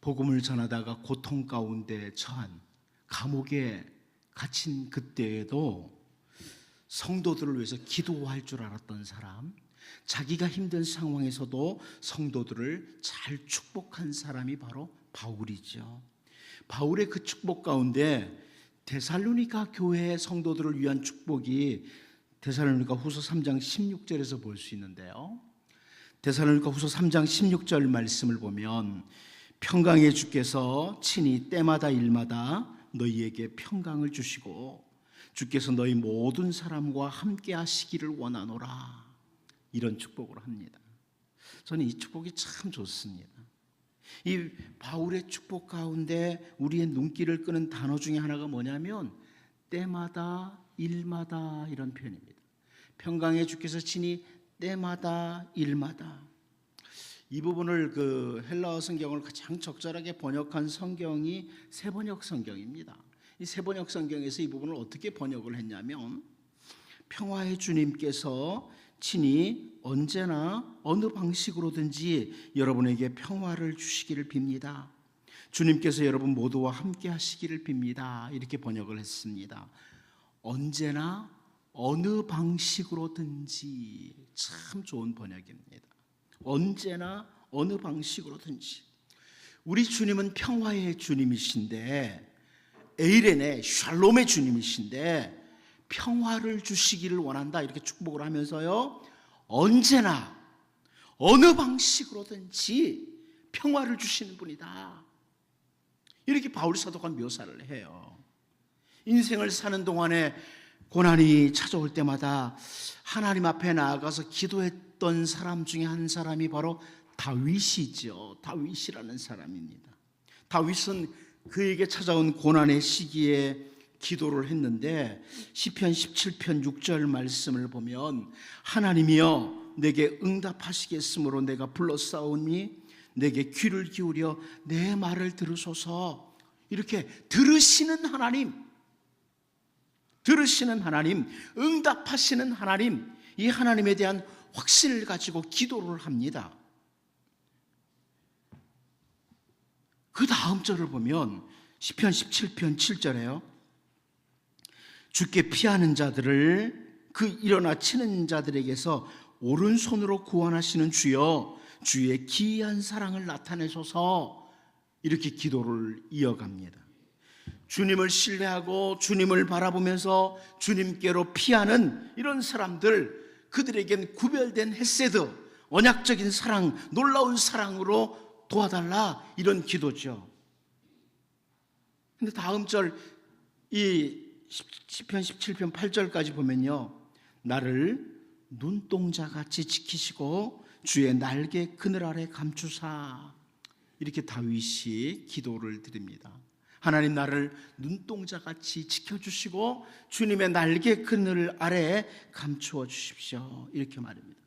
복음을 전하다가 고통 가운데 처한 감옥에 갇힌 그때에도 성도들을 위해서 기도할 줄 알았던 사람, 자기가 힘든 상황에서도 성도들을 잘 축복한 사람이 바로 바울이죠. 바울의 그 축복 가운데 데살로니가 교회의 성도들을 위한 축복이 데살로니가 후서 3장 16절에서 볼 수 있는데요. 데살로니가 후서 3장 16절 말씀을 보면 평강의 주께서 친히 때마다 일마다 너희에게 평강을 주시고 주께서 너희 모든 사람과 함께 하시기를 원하노라, 이런 축복을 합니다. 저는 이 축복이 참 좋습니다. 이 바울의 축복 가운데 우리의 눈길을 끄는 단어 중에 하나가 뭐냐면 때마다 일마다, 이런 표현입니다. 평강의 주께서 친히 때마다 일마다. 이 부분을 그 헬라어 성경을 가장 적절하게 번역한 성경이 세번역 성경입니다. 이 세번역 성경에서 이 부분을 어떻게 번역을 했냐면 평화의 주님께서 친히 언제나 어느 방식으로든지 여러분에게 평화를 주시기를 빕니다. 주님께서 여러분 모두와 함께 하시기를 빕니다. 이렇게 번역을 했습니다. 언제나 어느 방식으로든지, 참 좋은 번역입니다. 언제나 어느 방식으로든지. 우리 주님은 평화의 주님이신데, 에이렌의 샬롬의 주님이신데 평화를 주시기를 원한다, 이렇게 축복을 하면서요, 언제나 어느 방식으로든지 평화를 주시는 분이다, 이렇게 바울 사도가 묘사를 해요. 인생을 사는 동안에 고난이 찾아올 때마다 하나님 앞에 나아가서 기도했던 사람 중에 한 사람이 바로 다윗이죠. 다윗이라는 사람입니다. 다윗은 그에게 찾아온 고난의 시기에 기도를 했는데 시편 17편 6절 말씀을 보면 하나님이여 내게 응답하시겠으므로 내가 불렀사오니 내게 귀를 기울여 내 말을 들으소서. 이렇게 들으시는 하나님, 응답하시는 하나님, 이 하나님에 대한 확신을 가지고 기도를 합니다. 그 다음 절을 보면 시편 17편 7절에요. 주께 피하는 자들을 그 일어나 치는 자들에게서 오른손으로 구원하시는 주여 주의 기이한 사랑을 나타내소서, 이렇게 기도를 이어갑니다. 주님을 신뢰하고 주님을 바라보면서 주님께로 피하는 이런 사람들, 그들에겐 구별된 헤세드, 언약적인 사랑, 놀라운 사랑으로 도와달라, 이런 기도죠. 근데 다음 절, 이 시편 17편 8절까지 보면요, 나를 눈동자같이 지키시고 주의 날개 그늘 아래 감추사, 이렇게 다윗이 기도를 드립니다. 하나님, 나를 눈동자같이 지켜주시고 주님의 날개 그늘 아래 감추어 주십시오, 이렇게 말입니다.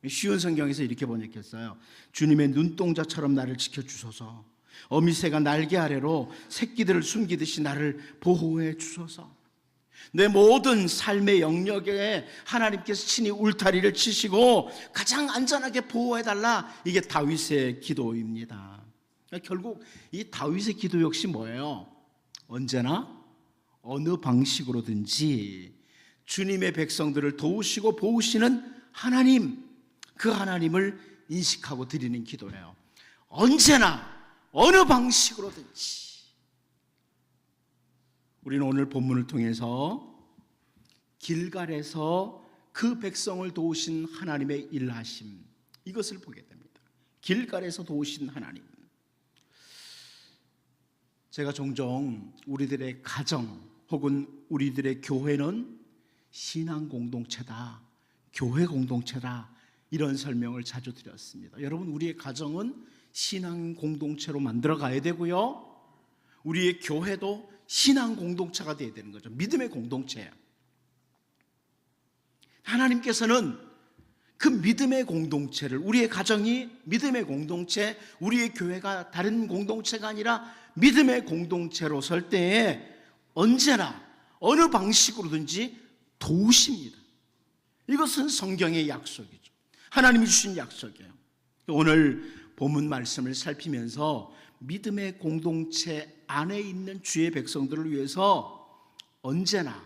쉬운 성경에서 이렇게 번역했어요. 주님의 눈동자처럼 나를 지켜주소서. 어미새가 날개 아래로 새끼들을 숨기듯이 나를 보호해 주소서. 내 모든 삶의 영역에 하나님께서 친히 울타리를 치시고 가장 안전하게 보호해달라, 이게 다윗의 기도입니다. 결국 이 다윗의 기도 역시 뭐예요? 언제나 어느 방식으로든지 주님의 백성들을 도우시고 보호시는 하나님, 그 하나님을 인식하고 드리는 기도예요. 언제나 어느 방식으로든지. 우리는 오늘 본문을 통해서 길갈에서 그 백성을 도우신 하나님의 일하심, 이것을 보게 됩니다. 길갈에서 도우신 하나님. 제가 종종 우리들의 가정 혹은 우리들의 교회는 신앙 공동체다, 교회 공동체다, 이런 설명을 자주 드렸습니다. 여러분, 우리의 가정은 신앙 공동체로 만들어 가야 되고요, 우리의 교회도 신앙 공동체가 되어야 되는 거죠. 믿음의 공동체예요. 하나님께서는 그 믿음의 공동체를, 우리의 가정이 믿음의 공동체, 우리의 교회가 다른 공동체가 아니라 믿음의 공동체로 설 때에 언제나 어느 방식으로든지 도우십니다. 이것은 성경의 약속이죠. 하나님이 주신 약속이에요. 오늘 본문 말씀을 살피면서 믿음의 공동체 안에 있는 주의 백성들을 위해서 언제나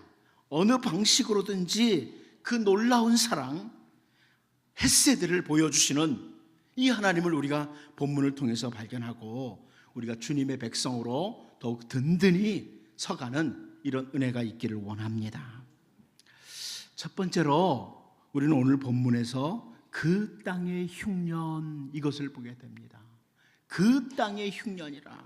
어느 방식으로든지 그 놀라운 사랑, 헤세드를 보여주시는 이 하나님을 우리가 본문을 통해서 발견하고 우리가 주님의 백성으로 더욱 든든히 서가는 이런 은혜가 있기를 원합니다. 첫 번째로 우리는 오늘 본문에서 그 땅의 흉년, 이것을 보게 됩니다. 그 땅의 흉년이라.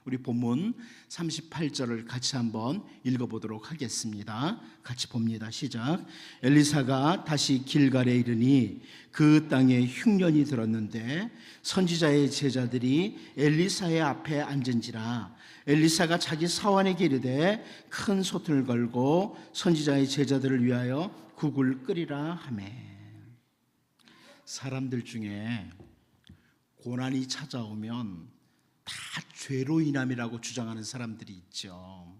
우리 본문 38절을 같이 한번 읽어보도록 하겠습니다. 같이 봅니다. 시작. 엘리사가 다시 길갈에 이르니 그 땅에 흉년이 들었는데 선지자의 제자들이 엘리사의 앞에 앉은지라. 엘리사가 자기 사환에게 이르되 큰 솥을 걸고 선지자의 제자들을 위하여 국을 끓이라 하매. 사람들 중에 고난이 찾아오면 다 죄로 인함이라고 주장하는 사람들이 있죠.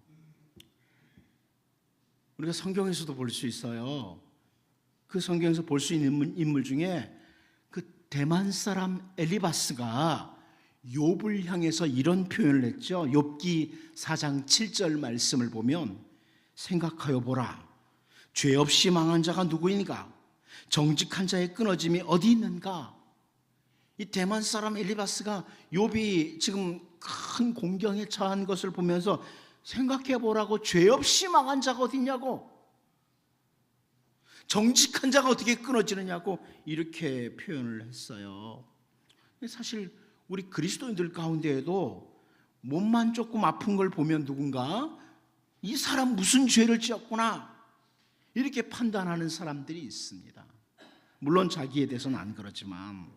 우리가 성경에서도 볼 수 있어요. 그 성경에서 볼 수 있는 인물 중에 그 대만 사람 엘리바스가 욥을 향해서 이런 표현을 했죠. 욥기 4장 7절 말씀을 보면 생각하여 보라. 죄 없이 망한 자가 누구인가? 정직한 자의 끊어짐이 어디 있는가? 이 대만 사람 엘리바스가 욥이 지금 큰 공경에 처한 것을 보면서 생각해 보라고, 죄 없이 망한 자가 어디 있냐고, 정직한 자가 어떻게 끊어지느냐고 이렇게 표현을 했어요. 사실 우리 그리스도인들 가운데에도 몸만 조금 아픈 걸 보면 누군가 이 사람 무슨 죄를 지었구나 이렇게 판단하는 사람들이 있습니다. 물론 자기에 대해서는 안 그렇지만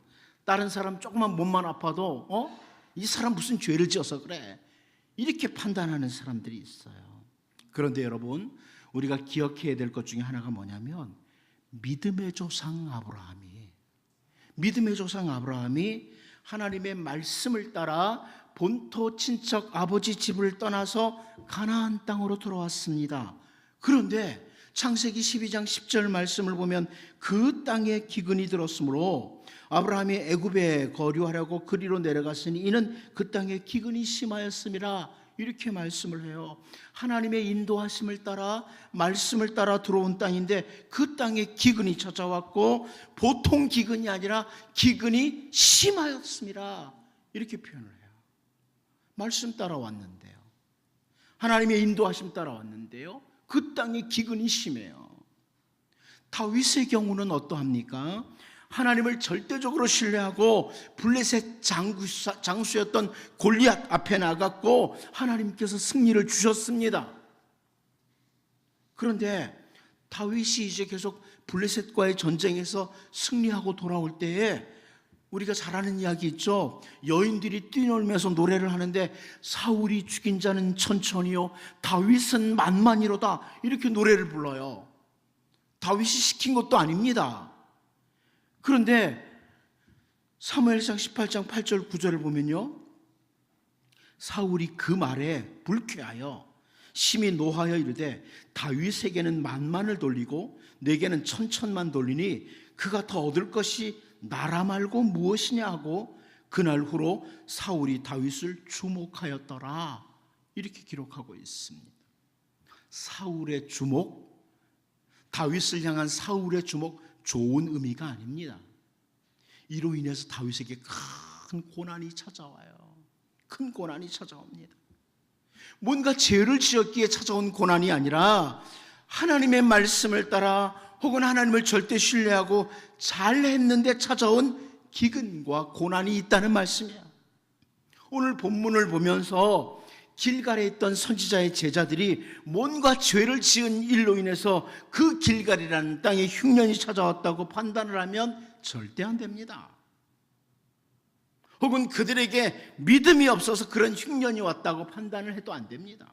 다른 사람 조금만 몸만 아파도 이 사람 무슨 죄를 지어서 그래 이렇게 판단하는 사람들이 있어요. 그런데 여러분, 우리가 기억해야 될 것 중에 하나가 뭐냐면 믿음의 조상 아브라함이 하나님의 말씀을 따라 본토 친척 아버지 집을 떠나서 가나안 땅으로 들어왔습니다. 그런데 창세기 12장 10절 말씀을 보면 그 땅에 기근이 들었으므로 아브라함이 애굽에 거류하려고 그리로 내려갔으니 이는 그 땅에 기근이 심하였음이라 이렇게 말씀을 해요. 하나님의 인도하심을 따라 말씀을 따라 들어온 땅인데 그 땅에 기근이 찾아왔고 보통 기근이 아니라 기근이 심하였음이라 이렇게 표현을 해요. 말씀 따라왔는데요, 하나님의 인도하심 따라왔는데요, 그 땅에 기근이 심해요. 다윗의 경우는 어떠합니까? 하나님을 절대적으로 신뢰하고 블레셋 장수였던 골리앗 앞에 나갔고 하나님께서 승리를 주셨습니다. 그런데 다윗이 이제 계속 블레셋과의 전쟁에서 승리하고 돌아올 때에 우리가 잘 아는 이야기 있죠. 여인들이 뛰놀면서 노래를 하는데 사울이 죽인 자는 천천히요 다윗은 만만이로다 이렇게 노래를 불러요. 다윗이 시킨 것도 아닙니다. 그런데 사무엘상 18장 8절 9절을 보면요, 사울이 그 말에 불쾌하여 심히 노하여 이르되 다윗에게는 만만을 돌리고 내게는 천천만 돌리니 그가 더 얻을 것이 나라 말고 무엇이냐 하고 그날 후로 사울이 다윗을 주목하였더라 이렇게 기록하고 있습니다. 사울의 주목, 다윗을 향한 사울의 주목, 좋은 의미가 아닙니다. 이로 인해서 다윗에게 큰 고난이 찾아와요. 큰 고난이 찾아옵니다. 뭔가 죄를 지었기에 찾아온 고난이 아니라 하나님의 말씀을 따라 혹은 하나님을 절대 신뢰하고 잘했는데 찾아온 기근과 고난이 있다는 말씀이야. 오늘 본문을 보면서 길갈에 있던 선지자의 제자들이 뭔가 죄를 지은 일로 인해서 그 길갈이라는 땅에 흉년이 찾아왔다고 판단을 하면 절대 안 됩니다. 혹은 그들에게 믿음이 없어서 그런 흉년이 왔다고 판단을 해도 안 됩니다.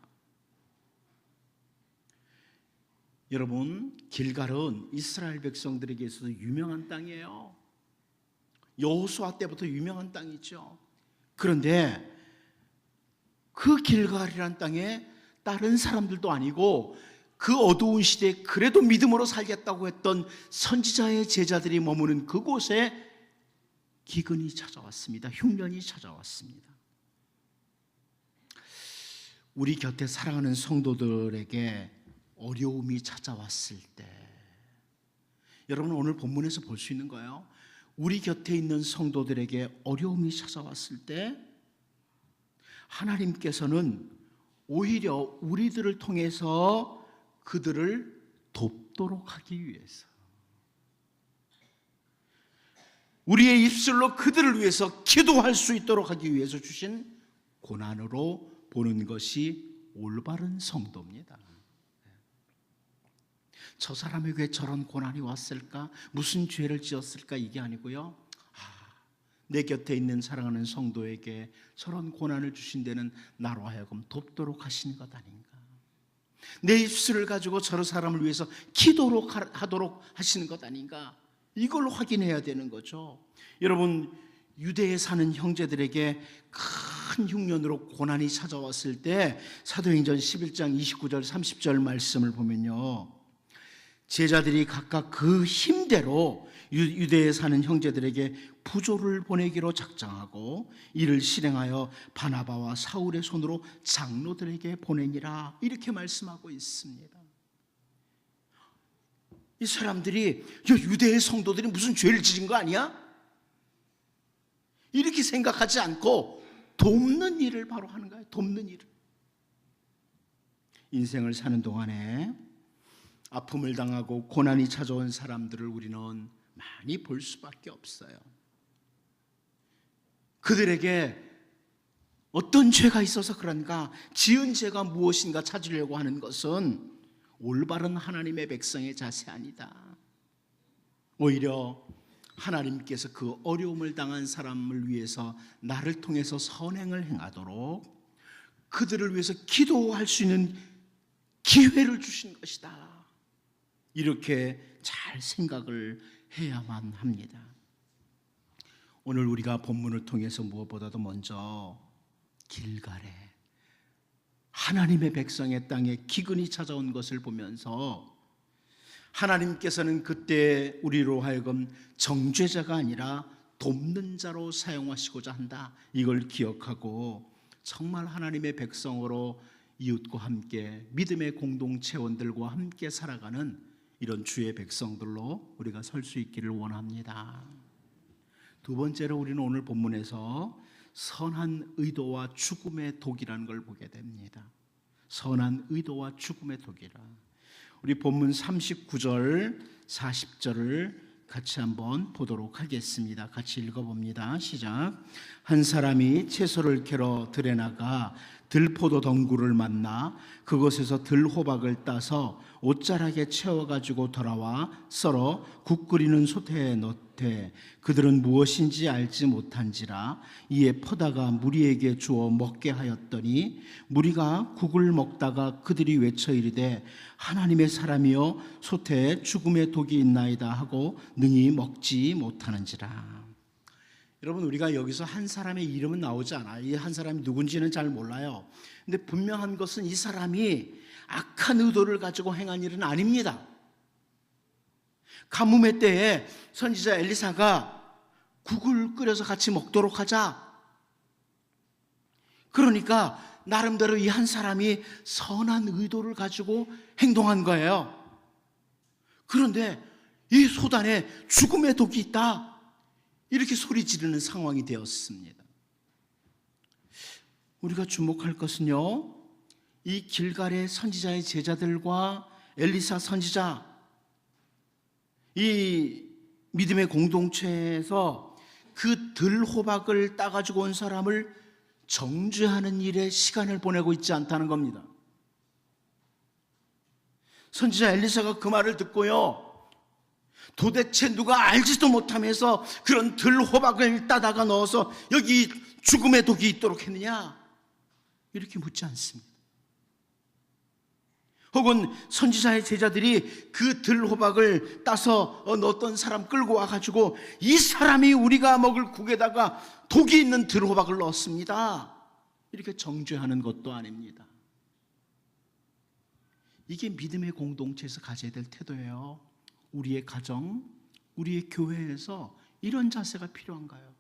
여러분, 길갈은 이스라엘 백성들에게 있어서 유명한 땅이에요. 여호수아 때부터 유명한 땅이죠. 그런데 그 길갈이라는 땅에 다른 사람들도 아니고 그 어두운 시대에 그래도 믿음으로 살겠다고 했던 선지자의 제자들이 머무는 그곳에 기근이 찾아왔습니다. 흉년이 찾아왔습니다. 우리 곁에 사랑하는 성도들에게 어려움이 찾아왔을 때, 여러분 오늘 본문에서 볼 수 있는 거예요. 우리 곁에 있는 성도들에게 어려움이 찾아왔을 때 하나님께서는 오히려 우리들을 통해서 그들을 돕도록 하기 위해서, 우리의 입술로 그들을 위해서 기도할 수 있도록 하기 위해서 주신 고난으로 보는 것이 올바른 성도입니다. 저 사람에게 저런 고난이 왔을까? 무슨 죄를 지었을까? 이게 아니고요, 내 곁에 있는 사랑하는 성도에게 저런 고난을 주신 데는 나로 하여금 돕도록 하시는 것 아닌가? 내 입술을 가지고 저 사람을 위해서 기도하도록 하시는 것 아닌가? 이걸 확인해야 되는 거죠. 여러분, 유대에 사는 형제들에게 큰 흉년으로 고난이 찾아왔을 때 사도행전 11장 29절 30절 말씀을 보면요, 제자들이 각각 그 힘대로 유대에 사는 형제들에게 부조를 보내기로 작정하고 이를 실행하여 바나바와 사울의 손으로 장로들에게 보내니라, 이렇게 말씀하고 있습니다. 이 사람들이 유대의 성도들이 무슨 죄를 지은 거 아니야? 이렇게 생각하지 않고 돕는 일을 바로 하는 거예요. 돕는 일을. 인생을 사는 동안에 아픔을 당하고 고난이 찾아온 사람들을 우리는 많이 볼 수밖에 없어요. 그들에게 어떤 죄가 있어서 그런가, 지은 죄가 무엇인가 찾으려고 하는 것은 올바른 하나님의 백성의 자세 아니다. 오히려 하나님께서 그 어려움을 당한 사람을 위해서 나를 통해서 선행을 행하도록 그들을 위해서 기도할 수 있는 기회를 주신 것이다, 이렇게 잘 생각을 해야만 합니다. 오늘 우리가 본문을 통해서 무엇보다도 먼저 길갈에 하나님의 백성의 땅에 기근이 찾아온 것을 보면서 하나님께서는 그때 우리로 하여금 정죄자가 아니라 돕는 자로 사용하시고자 한다, 이걸 기억하고 정말 하나님의 백성으로 이웃과 함께 믿음의 공동체원들과 함께 살아가는 이런 주의 백성들로 우리가 설 수 있기를 원합니다. 두 번째로 우리는 오늘 본문에서 선한 의도와 죽음의 독이라는 걸 보게 됩니다. 선한 의도와 죽음의 독이라. 우리 본문 39절 40절을 같이 한번 보도록 하겠습니다. 같이 읽어봅니다. 시작. 한 사람이 채소를 캐러 들에 나가 들포도 덩굴을 만나 그곳에서 들호박을 따서 옷자락에 채워가지고 돌아와 썰어 국 끓이는 솥에 넣되 그들은 무엇인지 알지 못한지라. 이에 퍼다가 무리에게 주어 먹게 하였더니 무리가 국을 먹다가 그들이 외쳐 이르되 하나님의 사람이여 솥에 죽음의 독이 있나이다 하고 능히 먹지 못하는지라. 여러분, 우리가 여기서 한 사람의 이름은 나오지 않아요. 이 한 사람이 누군지는 잘 몰라요. 근데 분명한 것은 이 사람이 악한 의도를 가지고 행한 일은 아닙니다. 가뭄의 때에 선지자 엘리사가 국을 끓여서 같이 먹도록 하자. 그러니까 나름대로 이 한 사람이 선한 의도를 가지고 행동한 거예요. 그런데 이 솥 안에 죽음의 독이 있다, 이렇게 소리 지르는 상황이 되었습니다. 우리가 주목할 것은요, 이 길갈의 선지자의 제자들과 엘리사 선지자, 이 믿음의 공동체에서 그 들호박을 따가지고 온 사람을 정죄하는 일에 시간을 보내고 있지 않다는 겁니다. 선지자 엘리사가 그 말을 듣고요, 도대체 누가 알지도 못하면서 그런 들호박을 따다가 넣어서 여기 죽음의 독이 있도록 했느냐, 이렇게 묻지 않습니다. 혹은 선지자의 제자들이 그 들호박을 따서 넣었던 사람 끌고 와가지고 이 사람이 우리가 먹을 국에다가 독이 있는 들호박을 넣었습니다, 이렇게 정죄하는 것도 아닙니다. 이게 믿음의 공동체에서 가져야 될 태도예요. 우리의 가정, 우리의 교회에서 이런 자세가 필요한가요?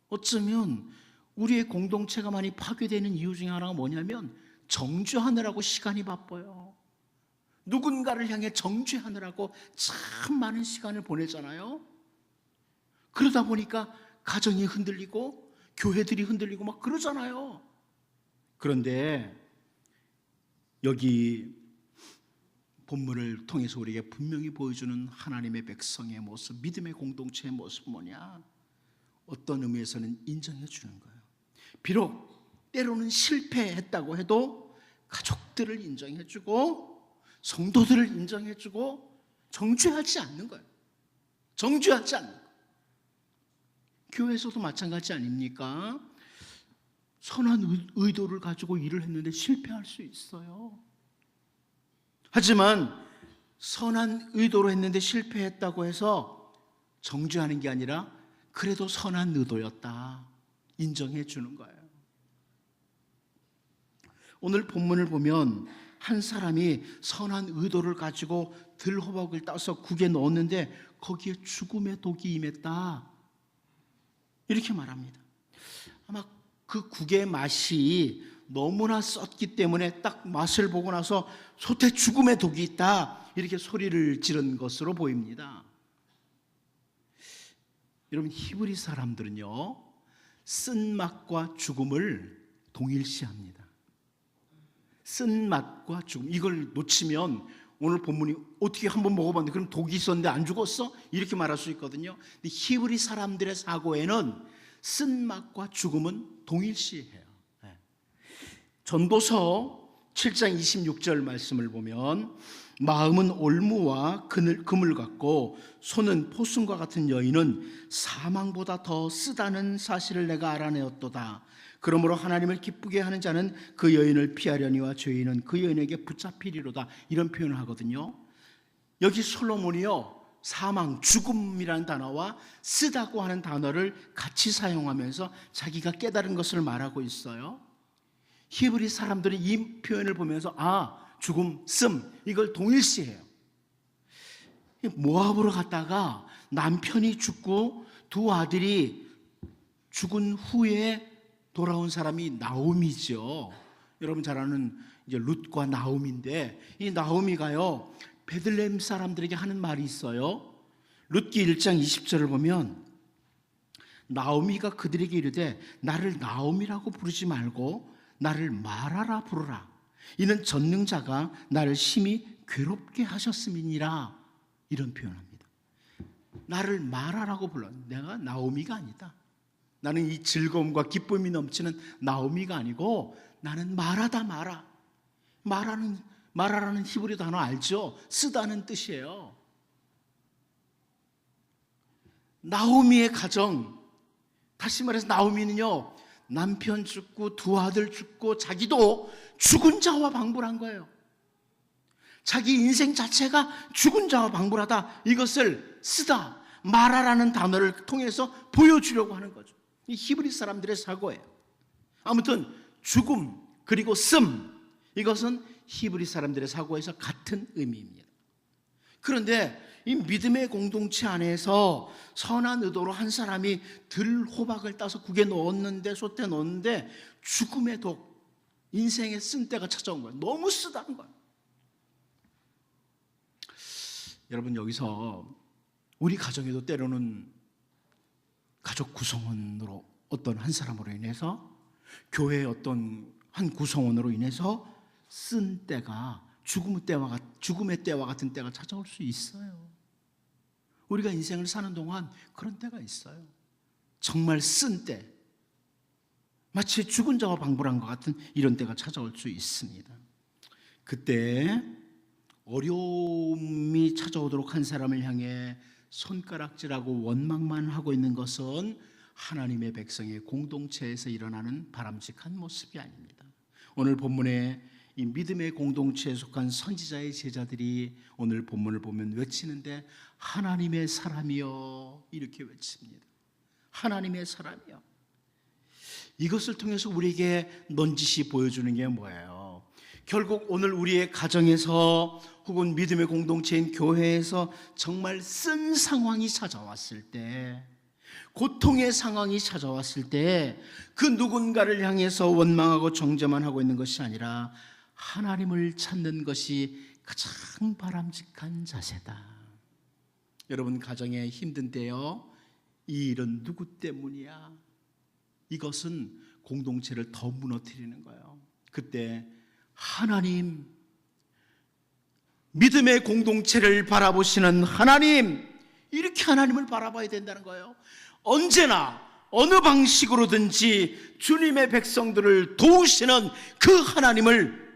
어쩌면 우리의 공동체가 많이 파괴되는 이유 중에 하나가 뭐냐면 정죄하느라고 시간이 바빠요. 누군가를 향해 정죄하느라고 참 많은 시간을 보내잖아요. 그러다 보니까 가정이 흔들리고 교회들이 흔들리고 막 그러잖아요. 그런데 여기 본문을 통해서 우리에게 분명히 보여주는 하나님의 백성의 모습, 믿음의 공동체의 모습은 뭐냐? 어떤 의미에서는 인정해 주는 거예요. 비록 때로는 실패했다고 해도 가족들을 인정해 주고 성도들을 인정해 주고 정죄하지 않는 거예요. 정죄하지 않는 거예요. 교회에서도 마찬가지 아닙니까? 선한 의도를 가지고 일을 했는데 실패할 수 있어요. 하지만 선한 의도로 했는데 실패했다고 해서 정죄하는 게 아니라 그래도 선한 의도였다 인정해 주는 거예요. 오늘 본문을 보면 한 사람이 선한 의도를 가지고 들호박을 따서 국에 넣었는데 거기에 죽음의 독이 임했다 이렇게 말합니다. 아마 그 국의 맛이 너무나 썼기 때문에 딱 맛을 보고 나서 솥에 죽음의 독이 있다 이렇게 소리를 지른 것으로 보입니다. 여러분, 히브리 사람들은요 쓴맛과 죽음을 동일시합니다. 쓴맛과 죽음, 이걸 놓치면 오늘 본문이 어떻게 한번 먹어봤는데 그럼 독이 있었는데 안 죽었어? 이렇게 말할 수 있거든요. 근데 히브리 사람들의 사고에는 쓴맛과 죽음은 동일시해요. 전도서 7장 26절 말씀을 보면 마음은 올무와 금을 같고 손은 포순과 같은 여인은 사망보다 더 쓰다는 사실을 내가 알아내었도다. 그러므로 하나님을 기쁘게 하는 자는 그 여인을 피하려니와 죄인은 그 여인에게 붙잡히리로다. 이런 표현을 하거든요. 여기 솔로몬이요 사망, 죽음이라는 단어와 쓰다고 하는 단어를 같이 사용하면서 자기가 깨달은 것을 말하고 있어요. 히브리 사람들은 이 표현을 보면서 죽음, 씀 이걸 동일시해요. 모압으로 갔다가 남편이 죽고 두 아들이 죽은 후에 돌아온 사람이 나오미죠. 여러분 잘 아는 이제 룻과 나오미인데 이 나오미가요 베들레헴 사람들에게 하는 말이 있어요. 룻기 1장 20절을 보면 나오미가 그들에게 이르되 나를 나오미라고 부르지 말고 나를 마라라 부르라. 이는 전능자가 나를 심히 괴롭게 하셨음이니라. 이런 표현합니다. 나를 마라라고 불러. 내가 나오미가 아니다. 나는 이 즐거움과 기쁨이 넘치는 나오미가 아니고 나는 마라다. 마라라는 히브리 단어 알죠? 쓰다는 뜻이에요. 나오미의 가정, 다시 말해서 나오미는요 남편 죽고 두 아들 죽고 자기도 죽은 자와 방불한 거예요. 자기 인생 자체가 죽은 자와 방불하다, 이것을 쓰다, 마라라는 단어를 통해서 보여주려고 하는 거죠. 이 히브리 사람들의 사고예요. 아무튼 죽음 그리고 씀, 이것은 히브리 사람들의 사고에서 같은 의미입니다. 그런데 이 믿음의 공동체 안에서 선한 의도로 한 사람이 들호박을 따서 국에 넣었는데, 솥에 넣었는데 죽음의 독, 인생의 쓴 때가 찾아온 거예요. 너무 쓰다는 거예요. 여러분, 여기서 우리 가정에도 때로는 가족 구성원으로 어떤 한 사람으로 인해서, 교회의 어떤 한 구성원으로 인해서 쓴 때가 죽음의 때와 같은 때가 찾아올 수 있어요. 우리가 인생을 사는 동안 그런 때가 있어요. 정말 쓴 때, 마치 죽은 자와 방불한 것 같은 이런 때가 찾아올 수 있습니다. 그때 어려움이 찾아오도록 한 사람을 향해 손가락질하고 원망만 하고 있는 것은 하나님의 백성의 공동체에서 일어나는 바람직한 모습이 아닙니다. 오늘 본문에 이 믿음의 공동체에 속한 선지자의 제자들이 오늘 본문을 보면 외치는데, 하나님의 사람이여, 이렇게 외칩니다. 하나님의 사람이여. 이것을 통해서 우리에게 넌지시 보여주는 게 뭐예요? 결국 오늘 우리의 가정에서 혹은 믿음의 공동체인 교회에서 정말 쓴 상황이 찾아왔을 때, 고통의 상황이 찾아왔을 때 그 누군가를 향해서 원망하고 정죄만 하고 있는 것이 아니라 하나님을 찾는 것이 가장 바람직한 자세다. 여러분, 가정에 힘든 때요, 이 일은 누구 때문이야? 이것은 공동체를 더 무너뜨리는 거예요. 그때 하나님, 믿음의 공동체를 바라보시는 하나님, 이렇게 하나님을 바라봐야 된다는 거예요. 언제나 어느 방식으로든지 주님의 백성들을 도우시는 그 하나님을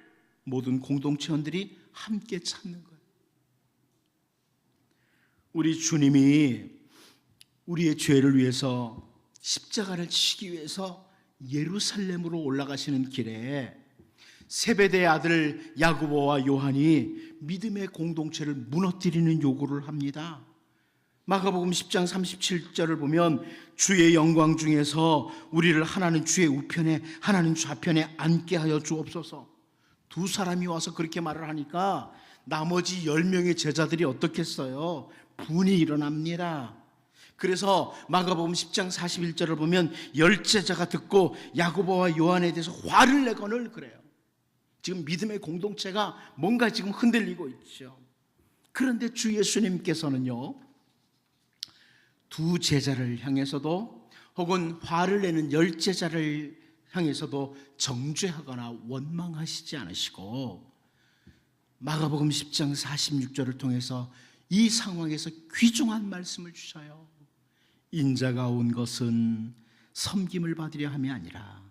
모든 공동체원들이 함께 찾는 거예요. 우리 주님이 우리의 죄를 위해서 십자가를 지시기 위해서 예루살렘으로 올라가시는 길에 세베대의 아들 야고보와 요한이 믿음의 공동체를 무너뜨리는 요구를 합니다. 마가복음 10장 37절을 보면 주의 영광 중에서 우리를 하나는 주의 우편에 하나는 좌편에 앉게 하여 주옵소서. 두 사람이 와서 그렇게 말을 하니까 나머지 10명의 제자들이 어떻겠어요? 분이 일어납니다. 그래서 마가복음 10장 41절을 보면 10제자가 듣고 야고보와 요한에 대해서 화를 내거늘 그래요. 지금 믿음의 공동체가 뭔가 지금 흔들리고 있죠. 그런데 주 예수님께서는요, 두 제자를 향해서도 혹은 화를 내는 10제자를 향해서도 정죄하거나 원망하시지 않으시고 마가복음 10장 46절을 통해서 이 상황에서 귀중한 말씀을 주셔요. 인자가 온 것은 섬김을 받으려 함이 아니라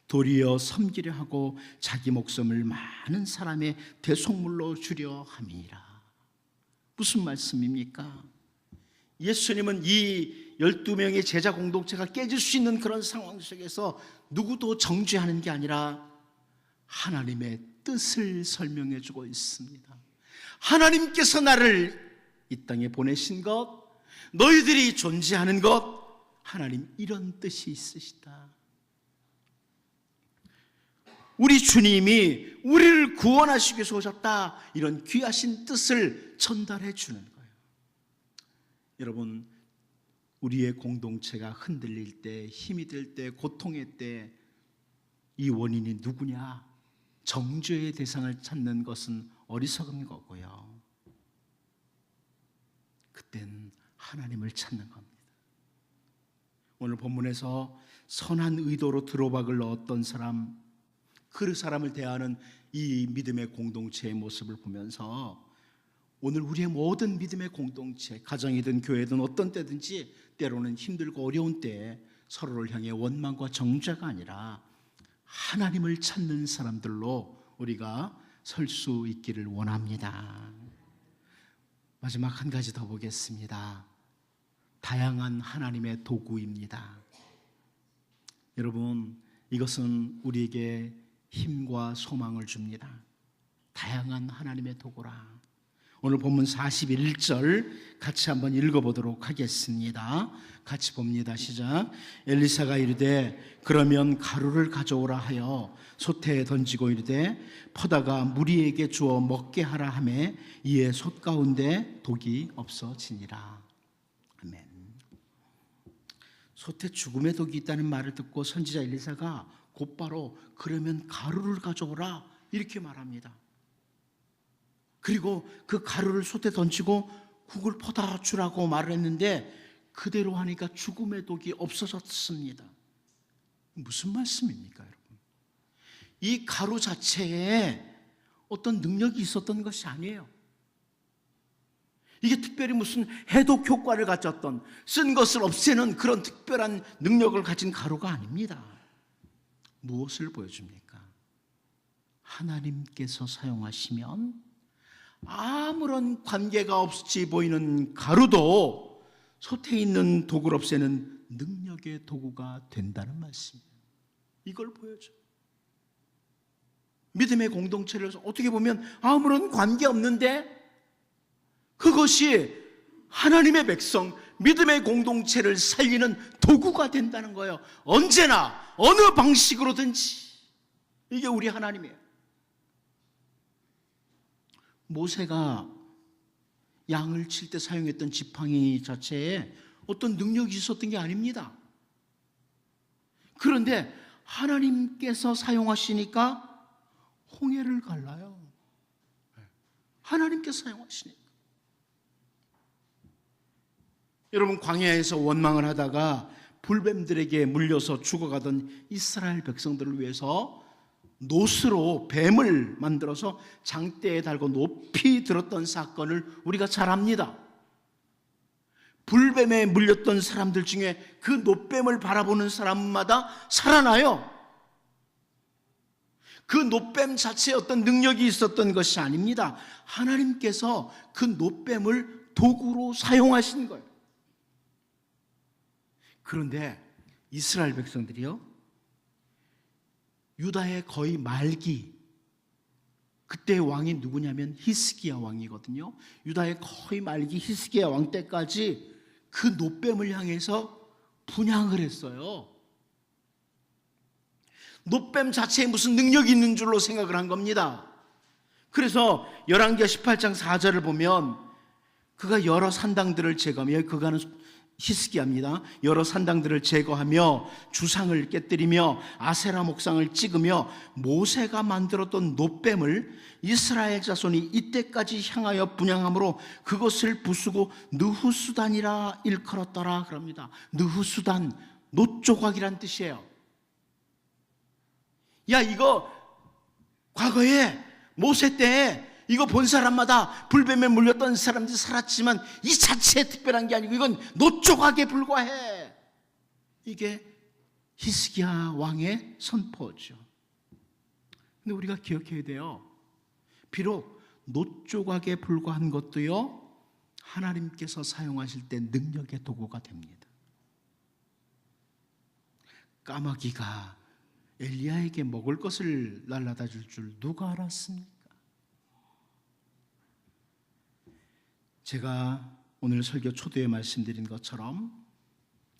도리어 섬기려 하고 자기 목숨을 많은 사람의 대속물로 주려 함이라. 무슨 말씀입니까? 예수님은 이 12명의 제자 공동체가 깨질 수 있는 그런 상황 속에서 누구도 정죄하는 게 아니라 하나님의 뜻을 설명해 주고 있습니다. 하나님께서 나를 이 땅에 보내신 것, 너희들이 존재하는 것, 하나님 이런 뜻이 있으시다. 우리 주님이 우리를 구원하시기 위해서 오셨다, 이런 귀하신 뜻을 전달해 주는 거예요. 여러분, 우리의 공동체가 흔들릴 때, 힘이 들 때, 고통의 때 이 원인이 누구냐? 정죄의 대상을 찾는 것은 어리석은 거고요. 그땐 하나님을 찾는 겁니다. 오늘 본문에서 선한 의도로 들어박을 넣었던 사람, 그 사람을 대하는 이 믿음의 공동체의 모습을 보면서 오늘 우리의 모든 믿음의 공동체, 가정이든 교회든 어떤 때든지 때로는 힘들고 어려운 때에 서로를 향해 원망과 정죄가 아니라 하나님을 찾는 사람들로 우리가 설 수 있기를 원합니다. 마지막 한 가지 더 보겠습니다. 다양한 하나님의 도구입니다. 여러분, 이것은 우리에게 힘과 소망을 줍니다. 다양한 하나님의 도구라. 오늘 본문 41절 같이 한번 읽어보도록 하겠습니다. 같이 봅니다. 시작. 엘리사가 이르되 그러면 가루를 가져오라 하여 솥에 던지고 이르되 퍼다가 무리에게 주어 먹게 하라 하매 이에 솥 가운데 독이 없어지니라. 아멘. 솥에 죽음의 독이 있다는 말을 듣고 선지자 엘리사가 곧바로 그러면 가루를 가져오라 이렇게 말합니다. 그리고 그 가루를 솥에 던지고 국을 퍼다 주라고 말을 했는데 그대로 하니까 죽음의 독이 없어졌습니다. 무슨 말씀입니까, 여러분? 이 가루 자체에 어떤 능력이 있었던 것이 아니에요. 이게 특별히 무슨 해독 효과를 가졌던, 쓴 것을 없애는 그런 특별한 능력을 가진 가루가 아닙니다. 무엇을 보여줍니까? 하나님께서 사용하시면 아무런 관계가 없이 보이는 가루도 솥에 있는 독을 없애는 능력의 도구가 된다는 말씀이에요. 이걸 보여줘요. 믿음의 공동체를 어떻게 보면 아무런 관계 없는데 그것이 하나님의 백성, 믿음의 공동체를 살리는 도구가 된다는 거예요. 언제나 어느 방식으로든지. 이게 우리 하나님이에요. 모세가 양을 칠 때 사용했던 지팡이 자체에 어떤 능력이 있었던 게 아닙니다. 그런데 하나님께서 사용하시니까 홍해를 갈라요. 하나님께서 사용하시니까. 여러분, 광야에서 원망을 하다가 불뱀들에게 물려서 죽어가던 이스라엘 백성들을 위해서 노스로 뱀을 만들어서 장대에 달고 높이 들었던 사건을 우리가 잘 압니다. 불뱀에 물렸던 사람들 중에 그 노뱀을 바라보는 사람마다 살아나요. 그 노뱀 자체에 어떤 능력이 있었던 것이 아닙니다. 하나님께서 그 노뱀을 도구로 사용하신 거예요. 그런데 이스라엘 백성들이요, 유다의 거의 말기, 그때 왕이 누구냐면 히스기야 왕이거든요. 유다의 거의 말기 히스기야 왕 때까지 그 노뱀을 향해서 분향을 했어요. 노뱀 자체에 무슨 능력이 있는 줄로 생각을 한 겁니다. 그래서 열왕기하 18장 4절을 보면 그가 여러 산당들을 제거하며, 그가는 히스기야입니다. 여러 산당들을 제거하며 주상을 깨뜨리며 아세라 목상을 찍으며 모세가 만들었던 노뱀을 이스라엘 자손이 이때까지 향하여 분향함으로 그것을 부수고 느후수단이라 일컬었더라 그럽니다. 느후수단, 노조각이란 뜻이에요. 야, 이거 과거에 모세 때 이거 본 사람마다 불뱀에 물렸던 사람들이 살았지만 이 자체에 특별한 게 아니고 이건 노조각에 불과해. 이게 히스기야 왕의 선포죠. 근데 우리가 기억해야 돼요. 비록 노조각에 불과한 것도요, 하나님께서 사용하실 때 능력의 도구가 됩니다. 까마귀가 엘리야에게 먹을 것을 날라다 줄 줄 누가 알았습니까? 제가 오늘 설교 초두에 말씀드린 것처럼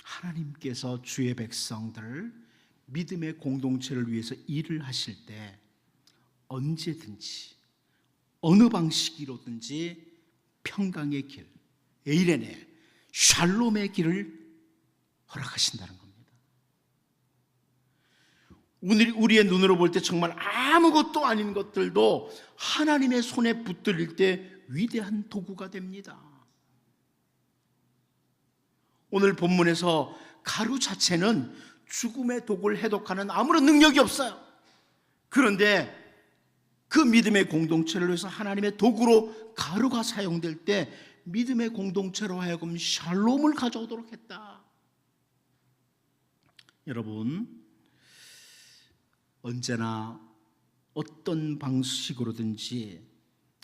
하나님께서 주의 백성들, 믿음의 공동체를 위해서 일을 하실 때 언제든지 어느 방식으로든지 평강의 길, 에이레네, 샬롬의 길을 허락하신다는 겁니다. 우리의 눈으로 볼 때 정말 아무것도 아닌 것들도 하나님의 손에 붙들릴 때 위대한 도구가 됩니다. 오늘 본문에서 가루 자체는 죽음의 독을 해독하는 아무런 능력이 없어요. 그런데 그 믿음의 공동체를 위해서 하나님의 도구로 가루가 사용될 때 믿음의 공동체로 하여금 샬롬을 가져오도록 했다. 여러분, 언제나 어떤 방식으로든지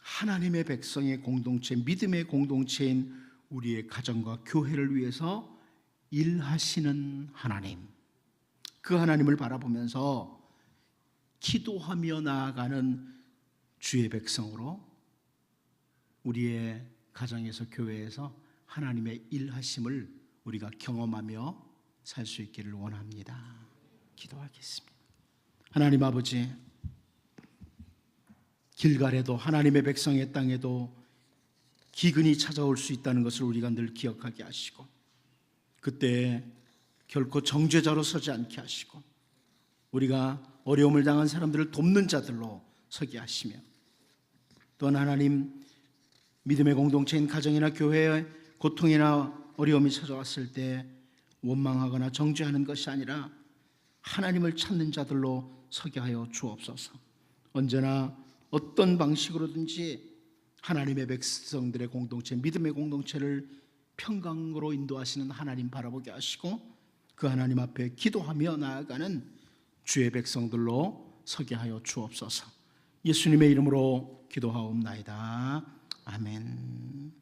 하나님의 백성의 공동체, 믿음의 공동체인 우리의 가정과 교회를 위해서 일하시는 하나님, 그 하나님을 바라보면서 기도하며 나아가는 주의 백성으로 우리의 가정에서, 교회에서 하나님의 일하심을 우리가 경험하며 살 수 있기를 원합니다. 기도하겠습니다. 하나님 아버지, 길갈에도 하나님의 백성의 땅에도 기근이 찾아올 수 있다는 것을 우리가 늘 기억하게 하시고, 그때 결코 정죄자로 서지 않게 하시고, 우리가 어려움을 당한 사람들을 돕는 자들로 서게 하시며, 또한 하나님, 믿음의 공동체인 가정이나 교회에 고통이나 어려움이 찾아왔을 때 원망하거나 정죄하는 것이 아니라 하나님을 찾는 자들로 서게 하여 주옵소서. 언제나 어떤 방식으로든지 하나님의 백성들의 공동체, 믿음의 공동체를 평강으로 인도하시는 하나님 바라보게 하시고, 그 하나님 앞에 기도하며 나아가는 주의 백성들로 서게 하여 주옵소서. 예수님의 이름으로 기도하옵나이다. 아멘.